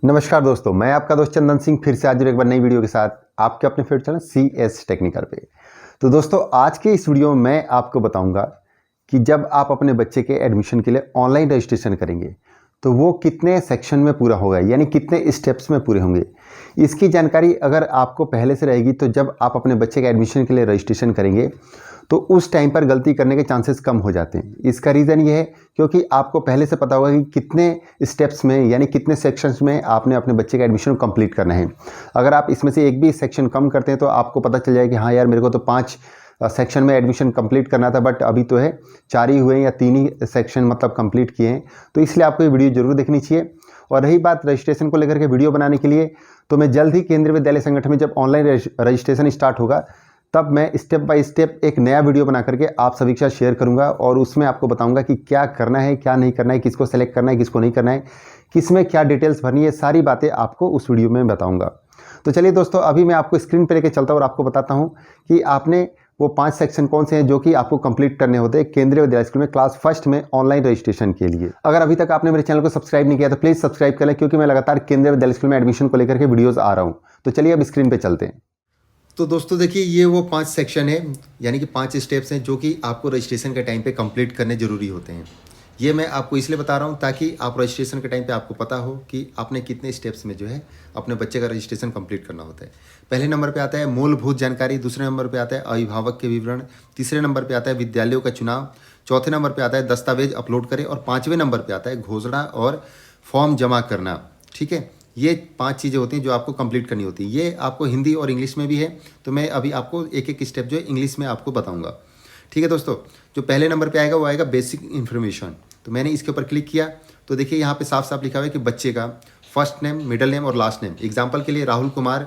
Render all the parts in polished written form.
नमस्कार दोस्तों, मैं आपका दोस्त चंदन सिंह फिर से हाजिर एक बार नई वीडियो के साथ आपके अपने फेवरेट चैनल CS टेक्निकल पे। तो दोस्तों, आज के इस वीडियो में मैं आपको बताऊंगा कि जब आप अपने बच्चे के एडमिशन के लिए ऑनलाइन रजिस्ट्रेशन करेंगे तो वो कितने सेक्शन में पूरा होगा, यानी कितने स्टेप्स में पूरे होंगे। इसकी जानकारी अगर आपको पहले से रहेगी तो जब आप अपने बच्चे के एडमिशन के लिए रजिस्ट्रेशन करेंगे तो उस टाइम पर गलती करने के चांसेस कम हो जाते हैं। इसका रीज़न ये है क्योंकि आपको पहले से पता होगा कि कितने स्टेप्स में यानी कितने सेक्शंस में आपने अपने बच्चे का एडमिशन कंप्लीट करना है। अगर आप इसमें से एक भी सेक्शन कम करते हैं तो आपको पता चल जाएगा कि हाँ यार, मेरे को तो 5 सेक्शन में एडमिशन कंप्लीट करना था, बट अभी तो है 4 ही हुए या 3 ही सेक्शन मतलब कंप्लीट किए हैं। तो इसलिए आपको ये वीडियो जरूर देखनी चाहिए। और रही बात रजिस्ट्रेशन को लेकर के वीडियो बनाने के लिए, तो मैं जल्द ही केंद्रीय विद्यालय संगठन में जब ऑनलाइन रजिस्ट्रेशन स्टार्ट होगा तब मैं स्टेप बाय स्टेप एक नया वीडियो बना करके आप सभी के साथ शेयर करूंगा और उसमें आपको बताऊंगा कि क्या करना है, क्या नहीं करना है, किसको सेलेक्ट करना है, किसको नहीं करना है, किसमें क्या डिटेल्स भरनी है, सारी बातें आपको उस वीडियो में बताऊंगा। तो चलिए दोस्तों, अभी मैं आपको स्क्रीन पर लेकर चलता हूँ और आपको बताता हूँ कि आपने वो 5 सेक्शन कौन से हैं जो कि आपको कंप्लीट करने होते हैं केंद्रीय विद्यालय स्कूल में क्लास फर्स्ट में ऑनलाइन रजिस्ट्रेशन के लिए। अगर अभी तक आपने मेरे चैनल को सब्सक्राइब नहीं किया तो प्लीज़ सब्सक्राइब कर लें, क्योंकि मैं लगातार केंद्रीय विद्यालय स्कूल में एडमिशन को लेकर के वीडियोज़ आ रहा हूँ। तो चलिए अब स्क्रीन पर चलते हैं। तो दोस्तों देखिए, ये वो 5 सेक्शन है, यानी कि 5 स्टेप्स हैं जो कि आपको रजिस्ट्रेशन के टाइम पे कंप्लीट करने ज़रूरी होते हैं। ये मैं आपको इसलिए बता रहा हूँ ताकि आप रजिस्ट्रेशन के टाइम पे आपको पता हो कि आपने कितने स्टेप्स में जो है अपने बच्चे का रजिस्ट्रेशन कंप्लीट करना होता है। पहले नंबर पे आता है मूलभूत जानकारी, दूसरे नंबर पे आता है अभिभावक के विवरण, तीसरे नंबर पे आता है विद्यालयों का चुनाव, चौथे नंबर पे आता है दस्तावेज अपलोड करें और 5वें नंबर पे आता है घोषणा और फॉर्म जमा करना। ठीक है, ये 5 चीज़ें होती हैं जो आपको कंप्लीट करनी होती है। ये आपको हिंदी और इंग्लिश में भी है, तो मैं अभी आपको एक एक स्टेप जो है इंग्लिश में आपको बताऊंगा। ठीक है दोस्तों, जो पहले नंबर पे आएगा वो आएगा बेसिक इन्फॉर्मेशन। तो मैंने इसके ऊपर क्लिक किया तो देखिए यहाँ पे साफ साफ लिखा हुआ है कि बच्चे का फर्स्ट नेम, मिडिल नेम और लास्ट नेम। एग्जाम्पल के लिए राहुल कुमार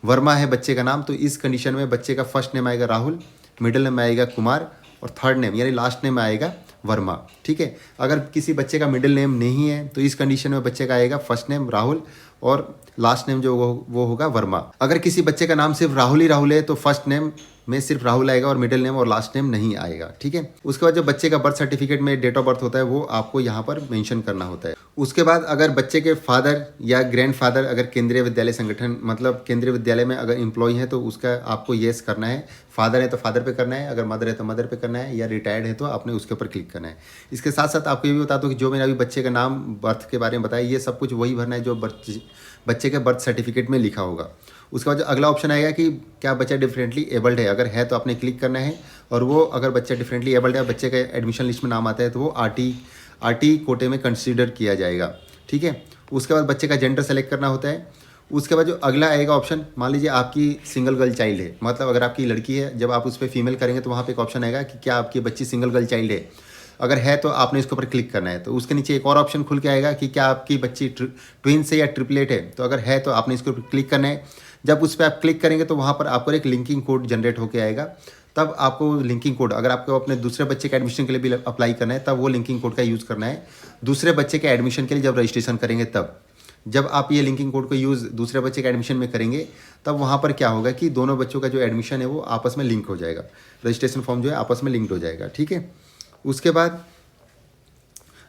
वर्मा है बच्चे का नाम, तो इस कंडीशन में बच्चे का फर्स्ट नेम आएगा राहुल, मिडिल नेम आएगा कुमार और थर्ड नेम यानी लास्ट नेम आएगा वर्मा। ठीक है, अगर किसी बच्चे का मिडिल नेम नहीं है तो इस कंडीशन में बच्चे का आएगा फर्स्ट नेम राहुल और लास्ट नेम जो वो होगा वर्मा। अगर किसी बच्चे का नाम सिर्फ राहुल ही राहुल है तो फर्स्ट नेम में सिर्फ राहुल आएगा और मिडिल नेम और लास्ट नेम नहीं आएगा। ठीक है, उसके बाद जो बच्चे का बर्थ सर्टिफिकेट में डेट ऑफ बर्थ होता है वो आपको यहाँ पर मेंशन करना होता है। उसके बाद अगर बच्चे के फादर या ग्रैंडफादर अगर केंद्रीय विद्यालय संगठन मतलब केंद्रीय विद्यालय में अगर एम्प्लॉय है तो उसका आपको येस करना है। फादर है तो फादर पे करना है, अगर मदर है तो मदर पे करना है, या रिटायर्ड है तो आपने उसके ऊपर क्लिक करना है। इसके साथ साथ आपको ये भी बता दो कि जो मैंने अभी बच्चे का नाम बर्थ के बारे में बताया, ये सब कुछ वही भरना है जो बच्चे के बर्थ सर्टिफिकेट में लिखा होगा। उसके बाद जो अगला ऑप्शन आएगा कि क्या बच्चा डिफरेंटली एबल्ड है, अगर है तो आपने क्लिक करना है। और वो अगर बच्चा डिफरेंटली एबल्ड है, बच्चे का एडमिशन लिस्ट में नाम आता है तो वो आरटी कोटे में कंसीडर किया जाएगा। ठीक है, उसके बाद बच्चे का जेंडर सेलेक्ट करना होता है। उसके बाद जो अगला आएगा ऑप्शन, मान लीजिए आपकी सिंगल गर्ल चाइल्ड है, मतलब अगर आपकी लड़की है, जब आप उस पर फीमेल करेंगे तो वहाँ पे एक ऑप्शन आएगा कि क्या आपकी बच्ची सिंगल गर्ल चाइल्ड है। अगर है तो आपने इसके ऊपर क्लिक करना है। तो उसके नीचे एक और ऑप्शन खुल के आएगा कि क्या आपकी बच्ची ट्विंस है या ट्रिपलेट है, तो अगर है तो आपने इसके ऊपर क्लिक करना है। जब उस पर आप क्लिक करेंगे तो वहाँ पर आपको एक लिंकिंग कोड जनरेट होकर आएगा। तब आपको लिंकिंग कोड, अगर आपको अपने दूसरे बच्चे के एडमिशन के लिए भी अप्लाई करना है तब वो लिंकिंग कोड का यूज़ करना है। दूसरे बच्चे के एडमिशन के लिए जब रजिस्ट्रेशन करेंगे तब, जब आप ये लिंकिंग कोड को यूज़ दूसरे बच्चे के एडमिशन में करेंगे तब वहाँ पर क्या होगा कि दोनों बच्चों का जो एडमिशन है वो आपस में लिंक हो जाएगा, रजिस्ट्रेशन फॉर्म जो है आपस में लिंक्ड हो जाएगा। ठीक है, उसके बाद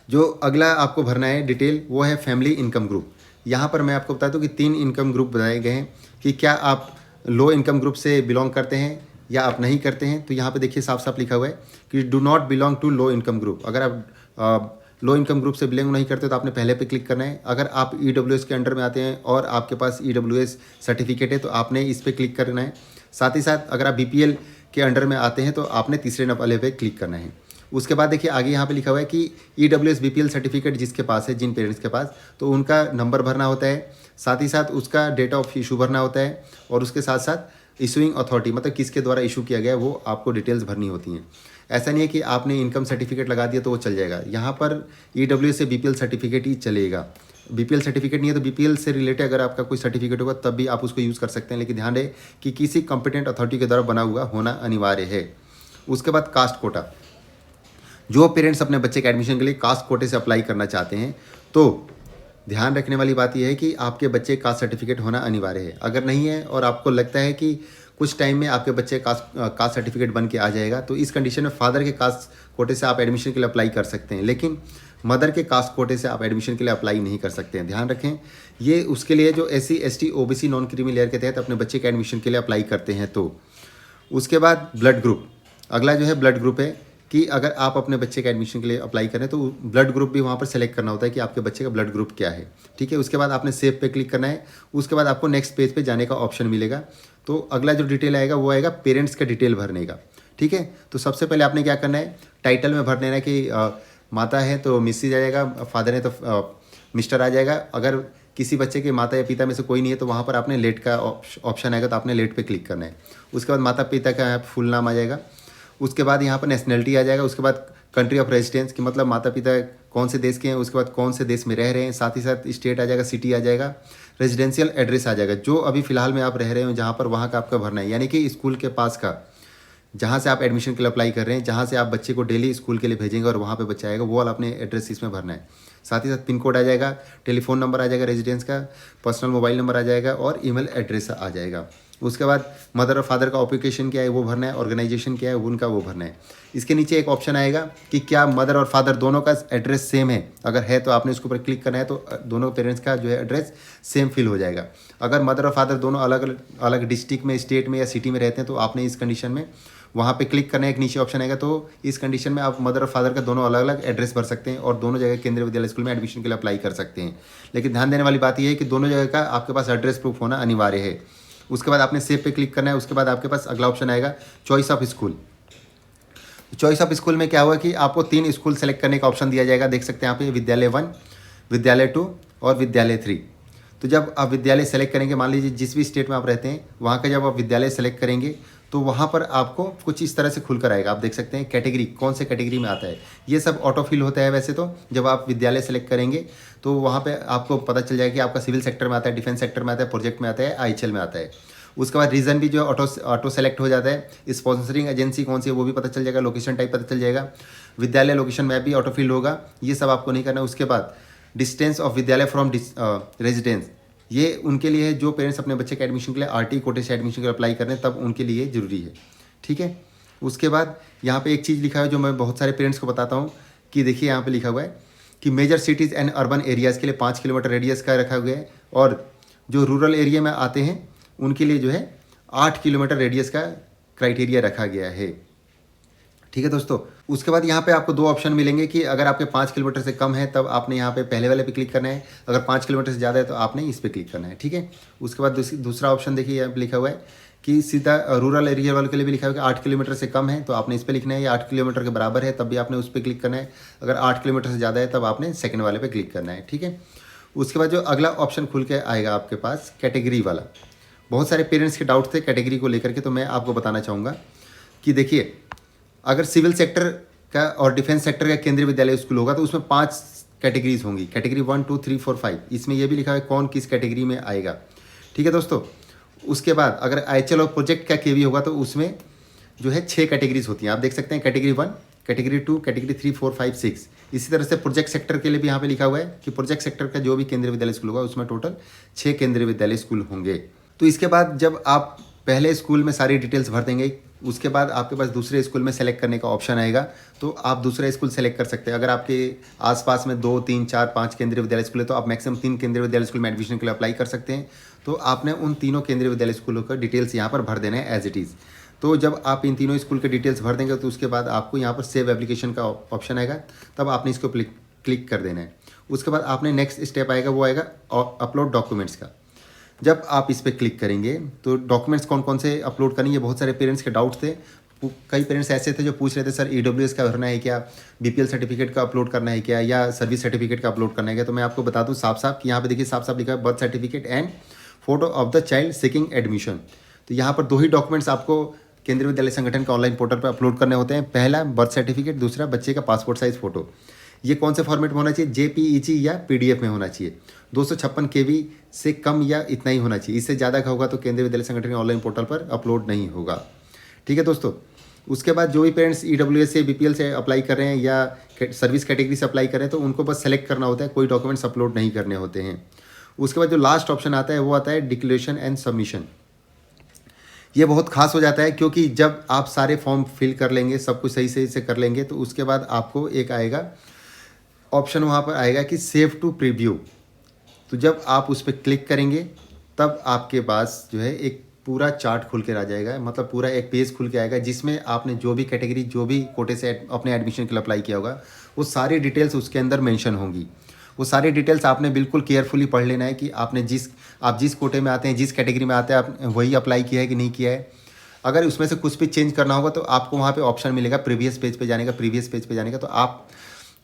जो अगला आपको भरना है डिटेल वो है फैमिली इनकम ग्रुप। यहाँ पर मैं आपको बता दूँ कि 3 इनकम ग्रुप बताए गए हैं कि क्या आप लो इनकम ग्रुप से बिलोंग करते हैं या आप नहीं करते हैं। तो यहाँ पे देखिए साफ साफ लिखा हुआ है कि do not belong to low income group. अगर आप लो इनकम ग्रुप से बिलोंग नहीं करते तो आपने पहले पे क्लिक करना है। अगर आप EWS के अंडर में आते हैं और आपके पास EWS सर्टिफिकेट है तो आपने इस पर क्लिक करना है। साथ ही साथ अगर आप BPL के अंडर में आते हैं तो आपने तीसरे वाले पे क्लिक करना है। उसके बाद देखिए आगे यहाँ पे लिखा हुआ है कि EWS BPL सर्टिफिकेट जिसके पास है, जिन पेरेंट्स के पास, तो उनका नंबर भरना होता है। साथ ही साथ उसका डेट ऑफ इशू भरना होता है और उसके साथ साथ इशूइंग अथॉरिटी मतलब किसके द्वारा इशू किया गया वो आपको डिटेल्स भरनी होती हैं। ऐसा नहीं है कि आपने इनकम सर्टिफिकेट लगा दिया तो वो चल जाएगा। यहाँ पर EWS से BPL सर्टिफिकेट ही चलेगा। BPL सर्टिफिकेट नहीं है तो BPL से रिलेटेड अगर आपका कोई सर्टिफिकेट होगा तब भी आप उसको यूज़ कर सकते हैं, लेकिन ध्यान रहे कि किसी कॉम्पिटेंट अथॉरिटी के द्वारा बना हुआ होना अनिवार्य है। उसके बाद कास्ट कोटा, जो पेरेंट्स अपने बच्चे के एडमिशन के लिए कास्ट कोटे से अप्लाई करना चाहते हैं तो ध्यान रखने वाली बात यह है कि आपके बच्चे कास्ट सर्टिफिकेट होना अनिवार्य है। अगर नहीं है और आपको लगता है कि कुछ टाइम में आपके बच्चे कास्ट सर्टिफिकेट बन के आ जाएगा तो इस कंडीशन में फादर के कास्ट कोटे से आप एडमिशन के लिए अप्लाई कर सकते हैं, लेकिन मदर के कास्ट कोटे से आप एडमिशन के लिए अप्लाई नहीं कर सकते हैं। ध्यान रखें ये उसके लिए जो SC ST OBC non creamy layer के तहत अपने बच्चे के एडमिशन के लिए अप्लाई करते हैं। तो उसके बाद ब्लड ग्रुप, अगला जो है ब्लड ग्रुप है कि अगर आप अपने बच्चे के एडमिशन के लिए अप्लाई करें तो ब्लड ग्रुप भी वहाँ पर सेलेक्ट करना होता है कि आपके बच्चे का ब्लड ग्रुप क्या है। ठीक है, उसके बाद आपने सेव पे क्लिक करना है। उसके बाद आपको नेक्स्ट पेज पे जाने का ऑप्शन मिलेगा। तो अगला जो डिटेल आएगा वो आएगा पेरेंट्स का डिटेल भरने का। ठीक है, तो सबसे पहले आपने क्या करना है, टाइटल में भर देना है कि माता है तो मिसेज आ जाएगा, फादर है तो मिस्टर आ जाएगा। अगर किसी बच्चे के माता या पिता में से कोई नहीं है तो वहाँ पर आपने लेट का ऑप्शन आएगा, तो आपने लेट पे क्लिक करना है। उसके बाद माता पिता का फुल नाम आ जाएगा। उसके बाद यहाँ पर नेशनलिटी आ जाएगा। उसके बाद कंट्री ऑफ रेजिडेंस कि मतलब माता पिता कौन से देश के हैं, उसके बाद कौन से देश में रह रहे हैं, साथ ही साथ स्टेट आ जाएगा, सिटी आ जाएगा, रेजिडेंशियल एड्रेस आ जाएगा, जो अभी फ़िलहाल में आप रह रहे हो जहाँ पर, वहाँ का आपका भरना है। यानी कि स्कूल के पास का, जहाँ से आप एडमिशन के लिए अप्लाई कर रहे हैं, जहाँ से आप बच्चे को डेली स्कूल के लिए भेजेंगे और वहाँ पे बच्चा आएगा, वो वाला अपने एड्रेस इसमें भरना है। साथ ही साथ पिन कोड आ जाएगा, टेलीफोन नंबर आ जाएगा रेजिडेंस का, पर्सनल मोबाइल नंबर आ जाएगा और ईमेल एड्रेस आ जाएगा। उसके बाद मदर और फादर का ऑक्यूपेशन क्या है वो भरना है, ऑर्गेनाइजेशन क्या है उनका वो भरना है। इसके नीचे एक ऑप्शन आएगा कि क्या मदर और फादर दोनों का एड्रेस सेम है। अगर है तो आपने उसके ऊपर क्लिक करना है, तो दोनों पेरेंट्स का जो है एड्रेस सेम फिल हो जाएगा। अगर मदर और फादर दोनों अलग अलग डिस्ट्रिक्ट में, स्टेट में या सिटी में रहते हैं तो आपने इस कंडीशन में वहाँ पे क्लिक करना है। एक नीचे ऑप्शन आएगा, तो इस कंडीशन में आप मदर और फादर का दोनों अलग अलग एड्रेस भर सकते हैं और दोनों जगह केंद्रीय विद्यालय स्कूल में एडमिशन के लिए अप्लाई कर सकते हैं। लेकिन ध्यान देने वाली बात यह है कि दोनों जगह का आपके पास एड्रेस प्रूफ होना अनिवार्य है। उसके बाद आपने सेव पे क्लिक करना है। उसके बाद आपके पास अगला ऑप्शन आएगा choice of school. Choice of school में क्या हुआ कि आपको 3 स्कूल सेलेक्ट करने का ऑप्शन दिया जाएगा। देख सकते हैं यहाँ पे विद्यालय 1, विद्यालय 2 और विद्यालय 3। तो जब आप विद्यालय सेलेक्ट करेंगे, मान लीजिए जिस भी स्टेट में आप रहते हैं वहाँ का जब आप विद्यालय सेलेक्ट करेंगे तो वहाँ पर आपको कुछ इस तरह से खुलकर आएगा। आप देख सकते हैं कैटेगरी, कौन से कैटेगरी में आता है। ये सब ऑटो फिल होता है। वैसे तो जब आप विद्यालय सेलेक्ट करेंगे तो वहाँ पे आपको पता चल जाएगा कि आपका सिविल सेक्टर में आता है, डिफेंस सेक्टर में आता है, प्रोजेक्ट में आता है, IHL में आता है। उसके बाद रीजन भी जो ऑटो सेलेक्ट हो जाता है। स्पॉन्सरिंग एजेंसी कौन सी है वो भी पता चल जाएगा, लोकेशन टाइप पता चल जाएगा, विद्यालय लोकेशन मैप भी ऑटो फिल होगा। ये सब आपको नहीं करना। उसके बाद डिस्टेंस ऑफ विद्यालय फ्रॉम रेजिडेंस, ये उनके लिए है जो पेरेंट्स अपने बच्चे के एडमिशन के लिए RT कोटे से एडमिशन के लिए अप्लाई कर रहे हैं, तब उनके लिए ज़रूरी है। ठीक है, उसके बाद यहाँ पे एक चीज़ लिखा है जो मैं बहुत सारे पेरेंट्स को बताता हूँ कि देखिए यहाँ पे लिखा हुआ है कि major cities and urban areas के लिए 5 किलोमीटर रेडियस का रखा हुआ है, और जो रूरल एरिया में आते हैं उनके लिए जो है 8 किलोमीटर रेडियस का क्राइटेरिया रखा गया है। ठीक है दोस्तों, उसके बाद यहाँ पे आपको 2 ऑप्शन मिलेंगे कि अगर आपके 5 किलोमीटर से कम है तब आपने यहाँ पे पहले वाले पे क्लिक करना है, अगर 5 किलोमीटर से ज़्यादा है तो आपने इस पे क्लिक करना है। ठीक है, उसके बाद दूसरा ऑप्शन देखिए यहाँ पे लिखा हुआ है कि सीधा रूरल एरिया वाले के लिए भी लिखा हुआ है कि 8 किलोमीटर से कम है तो आपने इस पर लिखना है, या 8 किलोमीटर के बराबर है तब भी आपने उस पर क्लिक करना है, अगर 8 किलोमीटर से ज़्यादा है तब आपने सेकेंड वाले पे क्लिक करना है। ठीक है, उसके बाद जो अगला ऑप्शन खुल के आएगा आपके पास कैटेगरी वाला। बहुत सारे पेरेंट्स के डाउट थे कैटेगरी को लेकर के, तो मैं आपको बताना चाहूँगा कि देखिए अगर सिविल सेक्टर का और डिफेंस सेक्टर का केंद्रीय विद्यालय स्कूल होगा तो उसमें 5 कैटेगरीज होंगी, कैटेगरी 1, 2, 3, 4, 5। इसमें यह भी लिखा है कौन किस कैटेगरी में आएगा। ठीक है दोस्तों, उसके बाद अगर IHL और प्रोजेक्ट का KV होगा तो उसमें जो है 6 कैटेगरीज होती हैं। आप देख सकते हैं कैटेगरी 1, कैटेगरी 2, कैटेगरी 3, 4, 5, 6। इसी तरह से प्रोजेक्ट सेक्टर के लिए भी यहाँ पे लिखा हुआ है कि प्रोजेक्ट सेक्टर का जो भी केंद्रीय विद्यालय स्कूल होगा उसमें टोटल 6 केंद्रीय विद्यालय स्कूल होंगे। तो इसके बाद जब आप पहले स्कूल में सारी डिटेल्स भर देंगे, उसके बाद आपके पास दूसरे स्कूल में सेलेक्ट करने का ऑप्शन आएगा, तो आप दूसरा स्कूल सेलेक्ट कर सकते हैं। अगर आपके आसपास में 2, 3, 4, 5 केंद्रीय विद्यालय स्कूल है तो आप मैक्सिमम 3 केंद्रीय विद्यालय स्कूल में एडमिशन के लिए अप्लाई कर सकते हैं। तो आपने उन तीनों केंद्रीय विद्यालय स्कूलों का डिटेल्स यहाँ पर भर देना है एज इट इज़। तो जब आप इन तीनों स्कूल के डिटेल्स भर देंगे तो उसके बाद आपको यहाँ पर सेव एप्लीकेशन का ऑप्शन आएगा, तब आपने इसको क्लिक कर देना है। उसके बाद आपने नेक्स्ट स्टेप आएगा, वो आएगा अपलोड डॉक्यूमेंट्स का। जब आप इस पर क्लिक करेंगे तो डॉक्यूमेंट्स कौन कौन से अपलोड करेंगे, बहुत सारे पेरेंट्स के डाउट थे। कई पेरेंट्स ऐसे थे जो पूछ रहे थे सर EWS का भरना है क्या, BPL सर्टिफिकेट का अपलोड करना है क्या, या सर्विस सर्टिफिकेट का अपलोड करना है क्या। तो मैं आपको बता दूं साफ साफ कि यहाँ पे देखिए साफ साफ लिखा है birth certificate and photo of the child seeking admission. तो यहाँ पर 2 ही डॉक्यूमेंट्स आपको केंद्रीय विद्यालय संगठन के ऑनलाइन पोर्टल पर अपलोड करने होते हैं। पहला बर्थ सर्टिफिकेट, दूसरा बच्चे का पासपोर्ट साइज फोटो। ये कौन से फॉर्मेट में होना चाहिए, JPEG या PDF में होना चाहिए। 256 KB से कम या इतना ही होना चाहिए, इससे ज़्यादा का होगा तो केंद्रीय विद्यालय संगठन के ऑनलाइन पोर्टल पर अपलोड नहीं होगा। ठीक है दोस्तों, उसके बाद जो भी पेरेंट्स EWS से BPL से अप्लाई कर रहे हैं या सर्विस कैटेगरी से अप्लाई कर रहे हैं तो उनको बस सेलेक्ट करना होता है, कोई डॉक्यूमेंट्स अपलोड नहीं करने होते हैं। उसके बाद जो लास्ट ऑप्शन आता है वो आता है डिक्लेरेशन एंड सबमिशन। ये बहुत खास हो जाता है क्योंकि जब आप सारे फॉर्म फिल कर लेंगे, सब कुछ सही से कर लेंगे, तो उसके बाद आपको एक आएगा ऑप्शन, वहाँ पर आएगा कि सेव टू प्रीव्यू। तो जब आप उस पर क्लिक करेंगे तब आपके पास जो है एक पूरा चार्ट खुल के आ जाएगा, मतलब पूरा एक पेज खुल के आएगा जिसमें आपने जो भी कैटेगरी, जो भी कोटे से अपने एडमिशन के लिए अप्लाई किया होगा, वो सारी डिटेल्स उसके अंदर मेंशन होंगी। वो सारी डिटेल्स आपने बिल्कुल केयरफुली पढ़ लेना है कि आपने आप जिस कोटे में आते हैं, जिस कैटेगरी में आते हैं, आप वही अप्लाई किया है कि नहीं किया है। अगर उसमें से कुछ भी चेंज करना होगा तो आपको वहाँ पे ऑप्शन मिलेगा प्रीवियस पेज पे जाने का, तो आप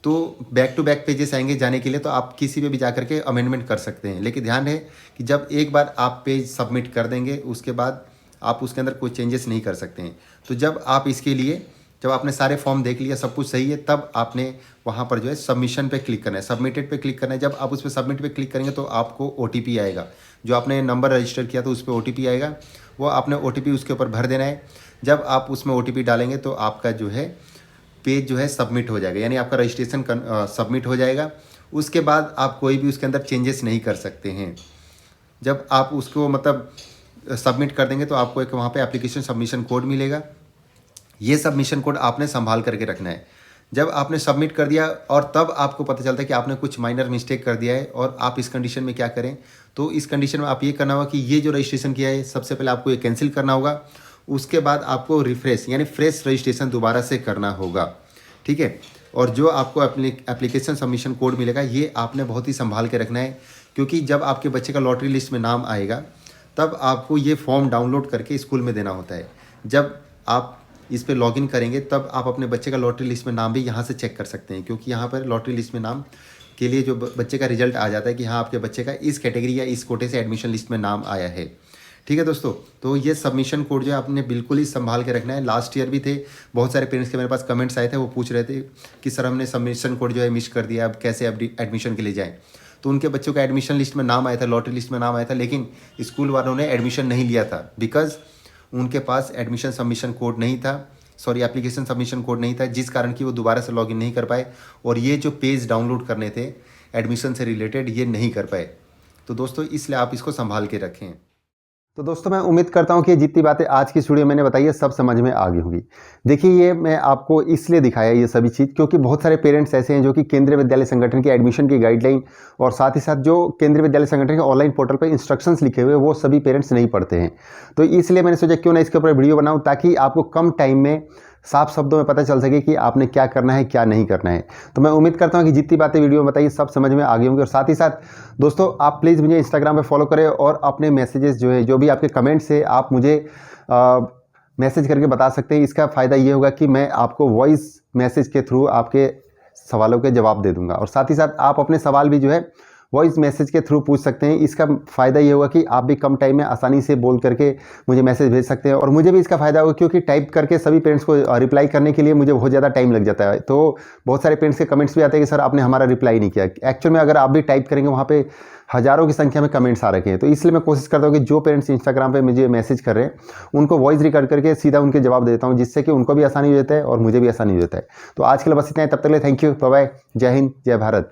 बैक टू बैक पेजेस आएंगे जाने के लिए, तो आप किसी पे भी जा करके अमेंडमेंट कर सकते हैं। लेकिन ध्यान है कि जब एक बार आप पेज सबमिट कर देंगे उसके बाद आप उसके अंदर कोई चेंजेस नहीं कर सकते हैं। तो जब आप इसके लिए, जब आपने सारे फॉर्म देख लिया, सब कुछ सही है, तब आपने वहाँ पर जो है सबमिशन पे क्लिक करना है, सबमिटेड पे क्लिक करना है। जब आप उस पर सबमिट पे क्लिक करेंगे तो आपको OTP आएगा, जो आपने नंबर रजिस्टर किया तो उस पर OTP आएगा, वो आपने OTP उसके ऊपर भर देना है। जब आप उसमें OTP डालेंगे तो आपका जो है पेज जो है सबमिट हो जाएगा, यानी आपका रजिस्ट्रेशन सबमिट हो जाएगा। उसके बाद आप कोई भी उसके अंदर चेंजेस नहीं कर सकते हैं। जब आप उसको मतलब सबमिट कर देंगे तो आपको एक वहाँ पे एप्लीकेशन सबमिशन कोड मिलेगा। ये सबमिशन कोड आपने संभाल करके रखना है। जब आपने सबमिट कर दिया और तब आपको पता चलता है कि आपने कुछ माइनर मिस्टेक कर दिया है और आप इस कंडीशन में क्या करें, तो इस कंडीशन में आप ये करना होगा कि ये जो रजिस्ट्रेशन किया है सबसे पहले आपको ये कैंसिल करना होगा। उसके बाद आपको रिफ्रेश यानी फ्रेश रजिस्ट्रेशन दोबारा से करना होगा, ठीक है। और जो आपको एप्लीकेशन सबमिशन कोड मिलेगा ये आपने बहुत ही संभाल के रखना है, क्योंकि जब आपके बच्चे का लॉटरी लिस्ट में नाम आएगा तब आपको ये फॉर्म डाउनलोड करके स्कूल में देना होता है। जब आप इस पर लॉगिन करेंगे तब आप अपने बच्चे का लॉटरी लिस्ट में नाम भी यहाँ से चेक कर सकते हैं, क्योंकि यहाँ पर लॉटरी लिस्ट में नाम के लिए जो बच्चे का रिजल्ट आ जाता है कि हाँ आपके बच्चे का इस कैटेगरी या इस कोटे से एडमिशन लिस्ट में नाम आया है, ठीक है दोस्तों। तो ये सबमिशन कोड जो है आपने बिल्कुल ही संभाल के रखना है। लास्ट ईयर भी थे, बहुत सारे पेरेंट्स के मेरे पास कमेंट्स आए थे, वो पूछ रहे थे कि सर हमने सबमिशन कोड जो है मिस कर दिया, अब कैसे एडमिशन के लिए जाएँ। तो उनके बच्चों का एडमिशन लिस्ट में नाम आया था, लॉटरी लिस्ट में नाम आया था, लेकिन स्कूल वालों ने एडमिशन नहीं लिया था, बिकॉज उनके पास एडमिशन सबमिशन कोड नहीं था, एप्लीकेशन सबमिशन कोड नहीं था, जिस कारण कि वो दोबारा से लॉगिन नहीं कर पाए और ये जो पेज डाउनलोड करने थे एडमिशन से रिलेटेड ये नहीं कर पाए। तो दोस्तों इसलिए आप इसको संभाल के रखें। तो दोस्तों मैं उम्मीद करता हूं कि जितनी बातें आज की वीडियो मैंने बताई है सब समझ में आ गई होंगी। देखिए ये मैं आपको इसलिए दिखाया ये सभी चीज़ क्योंकि बहुत सारे पेरेंट्स ऐसे हैं जो कि केंद्रीय विद्यालय संगठन की एडमिशन की गाइडलाइन और साथ ही साथ जो केंद्रीय विद्यालय संगठन के ऑनलाइन पोर्टल पर इंस्ट्रक्शंस लिखे हुए वो सभी पेरेंट्स नहीं पढ़ते हैं। तो इसलिए मैंने सोचा क्यों ना इसके ऊपर वीडियो बनाऊँ ताकि आपको कम टाइम में साफ शब्दों में पता चल सके कि आपने क्या करना है क्या नहीं करना है। तो मैं उम्मीद करता हूं कि जितनी बातें वीडियो में बताइए सब समझ में आ गई होंगी। और साथ ही साथ दोस्तों आप प्लीज़ मुझे इंस्टाग्राम पे फॉलो करें और अपने मैसेजेस जो है, जो भी आपके कमेंट्स है, आप मुझे मैसेज करके बता सकते हैं। इसका फ़ायदा ये होगा कि मैं आपको वॉइस मैसेज के थ्रू आपके सवालों के जवाब दे दूँगा और साथ ही साथ आप अपने सवाल भी जो है वॉइस मैसेज के थ्रू पूछ सकते हैं। इसका फ़ायदा ये होगा कि आप भी कम टाइम में आसानी से बोल करके मुझे मैसेज भेज सकते हैं और मुझे भी इसका फ़ायदा होगा क्योंकि टाइप करके सभी पेरेंट्स को रिप्लाई करने के लिए मुझे बहुत ज़्यादा टाइम लग जाता है। तो बहुत सारे पेरेंट्स के कमेंट्स भी आते हैं कि सर आपने हमारा रिप्लाई नहीं किया। एक्चुअल में अगर आप भी टाइप करेंगे वहाँ पे हज़ारों की संख्या में कमेंट्स आ रखे हैं। तो इसलिए मैं कोशिश करता हूँ कि जो पेरेंट्स इंस्टाग्राम पे मुझे मैसेज कर रहे हैं उनको वॉइस रिकॉर्ड करके सीधा उनके जवाब देता हूँ, जिससे कि उनको भी आसानी हो जाता है और मुझे भी आसानी हो जाता है। तो आज के लिए बस इतना है, तब तक के लिए थैंक यू, बाय बाय, जय हिंद, जय भारत।